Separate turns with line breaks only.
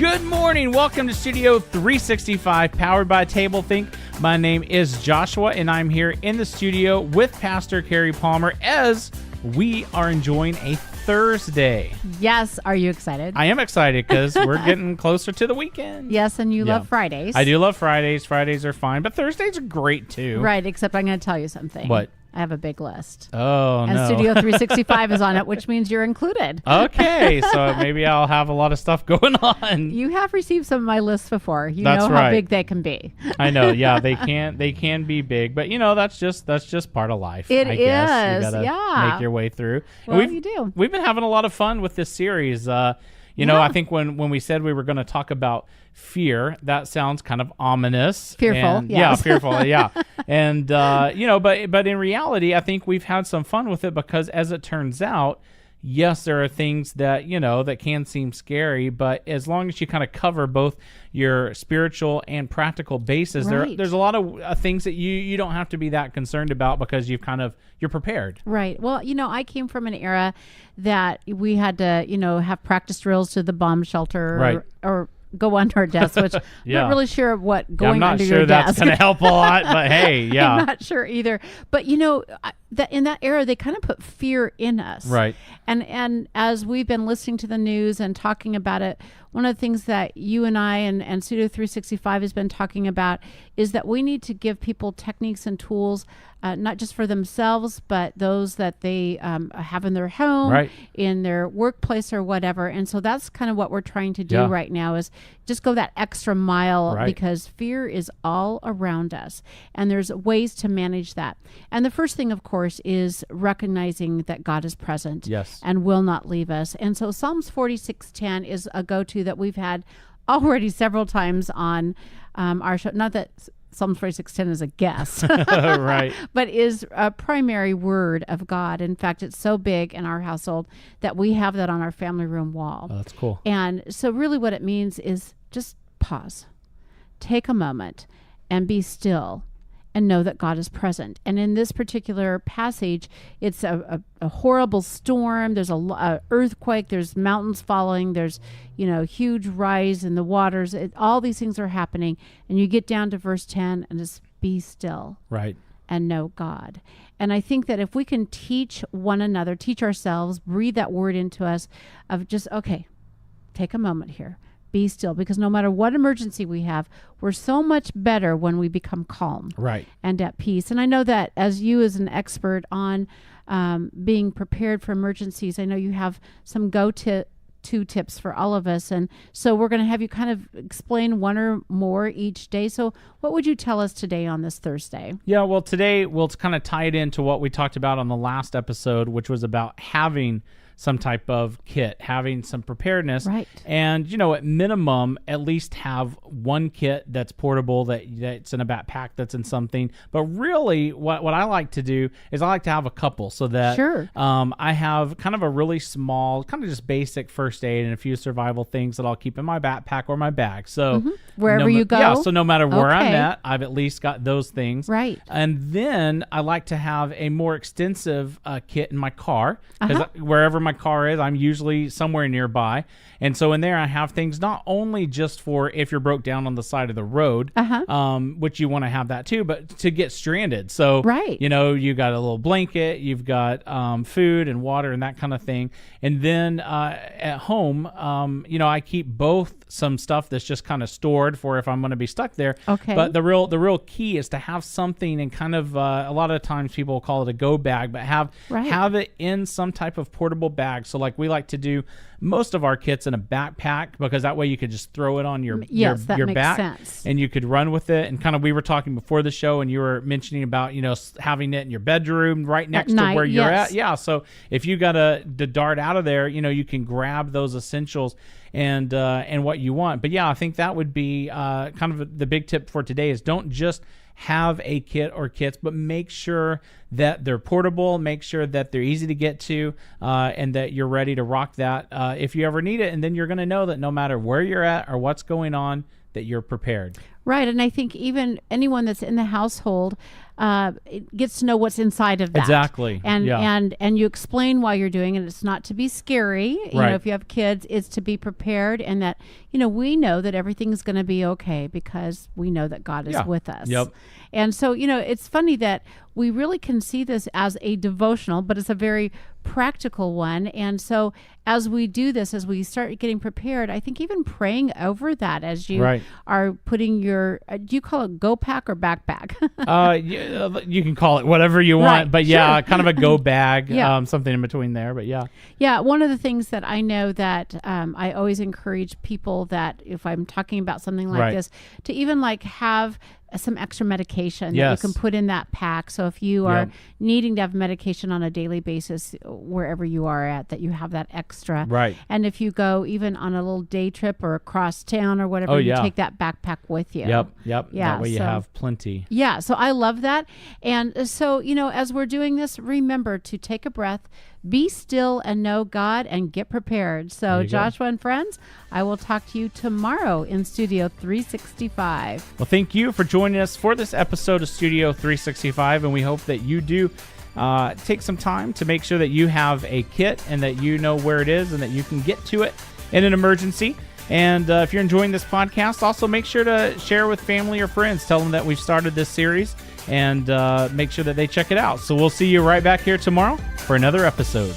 Good morning. Welcome to Studio 365, powered by tablethink. My name is Joshua, and I'm here in the studio with Pastor Kerrie Palmer as we are enjoying a Thursday.
Yes. Are you excited?
I am excited because we're getting closer to the weekend.
Yes, and you love Fridays.
I do love Fridays. Fridays are fine, but Thursdays are great too.
Right, except I'm going to tell you something.
What?
I have a big list.
Oh,
and
no.
Studio 365 is on it, which means you're included.
Okay, so maybe I'll have a lot of stuff going on.
You have received some of my lists before. You
That's
know how
right.
big they can be.
I know, yeah, they can be big, but that's just part of life.
It
I guess.
is,
You gotta
yeah.
make your way through.
Well,
And
you do.
We've been having a lot of fun with this series. I think when we said we were going to talk about fear, that sounds kind of ominous.
Fearful,
and,
yes.
Yeah, fearful, yeah. And, but in reality, I think we've had some fun with it because as it turns out, yes, there are things that, that can seem scary, but as long as you kind of cover both your spiritual and practical bases,
Right.
there's a lot of things that you don't have to be that concerned about because you're prepared.
Right. Well, I came from an era that we had to, have practice drills to the bomb shelter
Right.
or go under our desk, which
Yeah.
I'm not really sure what going under
I'm
your
not sure that's
desk.
going to help a lot, but hey, yeah.
I'm not sure either. But that in that era, they kind of put fear in us.
Right.
And as we've been listening to the news and talking about it, one of the things that you and I and Studio 365 has been talking about is that we need to give people techniques and tools, not just for themselves, but those that they have in their home,
Right.
in their workplace or whatever. And so that's kind of what we're trying to do
Yeah.
right now is just go that extra mile
Right.
because fear is all around us and there's ways to manage that. And the first thing, of course, is recognizing that God is present
Yes.
and will not leave us. And so Psalms 46:10 is a go-to that we've had already several times on our show. Not that Psalms 46:10 is a guess,
Right.
but is a primary word of God. In fact, it's so big in our household that we have that on our family room wall.
Oh, that's cool.
And so really what it means is just pause, take a moment and be still and know that God is present. And in this particular passage, it's a horrible storm. There's a earthquake. There's mountains falling. There's, huge rise in the waters. All these things are happening. And you get down to verse 10 and just be still.
Right.
And know God. And I think that if we can teach one another, teach ourselves, breathe that word into us of just, okay, take a moment here. Be still, because no matter what emergency we have, we're so much better when we become calm
Right.
and at peace. And I know that as you as an expert on being prepared for emergencies, I know you have some go-to tips for all of us. And so we're going to have you kind of explain one or more each day. So what would you tell us today on this Thursday?
Yeah, well, today we'll kind of tie it into what we talked about on the last episode, which was about having some type of kit, having some preparedness.
Right.
And, at minimum, at least have one kit that's portable, that's in a backpack, that's in something. But really, what I like to do is I like to have a couple so that
Sure.
I have kind of a really small, kind of just basic first aid and a few survival things that I'll keep in my backpack or my bag. So
Wherever you go?
Yeah, so no matter where I'm
Okay.
at, I've at least got those things.
Right.
And then I like to have a more extensive kit in my car because wherever my car is, I'm usually somewhere nearby. And so in there, I have things not only just for if you're broke down on the side of the road, which you want to have that too, but to get stranded. So,
Right.
you got a little blanket, you've got food and water and that kind of thing. And then at home, I keep both some stuff that's just kind of stored for if I'm going to be stuck there.
Okay.
But the real key is to have something and kind of a lot of times people call it a go bag, but have it in some type of portable bag. So like we like to do most of our kits in a backpack because that way you could just throw it on your
that makes
back
sense.
and you could run with it. And kind of we were talking before the show and you were mentioning about having it in your bedroom right next to
night,
where you're
yes.
at. Yeah, so if you got to dart out of there, you can grab those essentials and what you want. But yeah, I think that would be kind of the big tip for today is don't just have a kit or kits, but make sure that they're portable, make sure that they're easy to get to, and that you're ready to rock that if you ever need it. And then you're going to know that no matter where you're at or what's going on, that you're prepared.
Right. And I think even anyone that's in the household, it gets to know what's inside of that.
Exactly.
And you explain why you're doing it. It's not to be scary. You know, if you have kids, it's to be prepared, and that, we know that everything's going to be okay because we know that God is with us.
Yep.
And so, it's funny that we really can see this as a devotional, but it's a very practical one. And so as we do this, as we start getting prepared, I think even praying over that as you are putting your, do you call it go pack or backpack?
You can call it whatever you want, but kind of a go bag, something in between there, but yeah.
Yeah, one of the things that I know that I always encourage people that if I'm talking about something like this, to even have some extra medication that you can put in that pack. So if you are needing to have medication on a daily basis, wherever you are at, that you have that extra.
Right.
And if you go even on a little day trip or across town or whatever, you take that backpack with you.
Yep.
Yeah.
That way you have plenty.
Yeah. So I love that. And so, as we're doing this, remember to take a breath, be still and know God, and get prepared. So Joshua and friends, I will talk to you tomorrow in Studio 365.
Well, thank you for joining us for this episode of Studio 365, and we hope that you do take some time to make sure that you have a kit and that you know where it is and that you can get to it in an emergency. And if you're enjoying this podcast, also make sure to share with family or friends. Tell them that we've started this series, and make sure that they check it out. So we'll see you right back here tomorrow for another episode.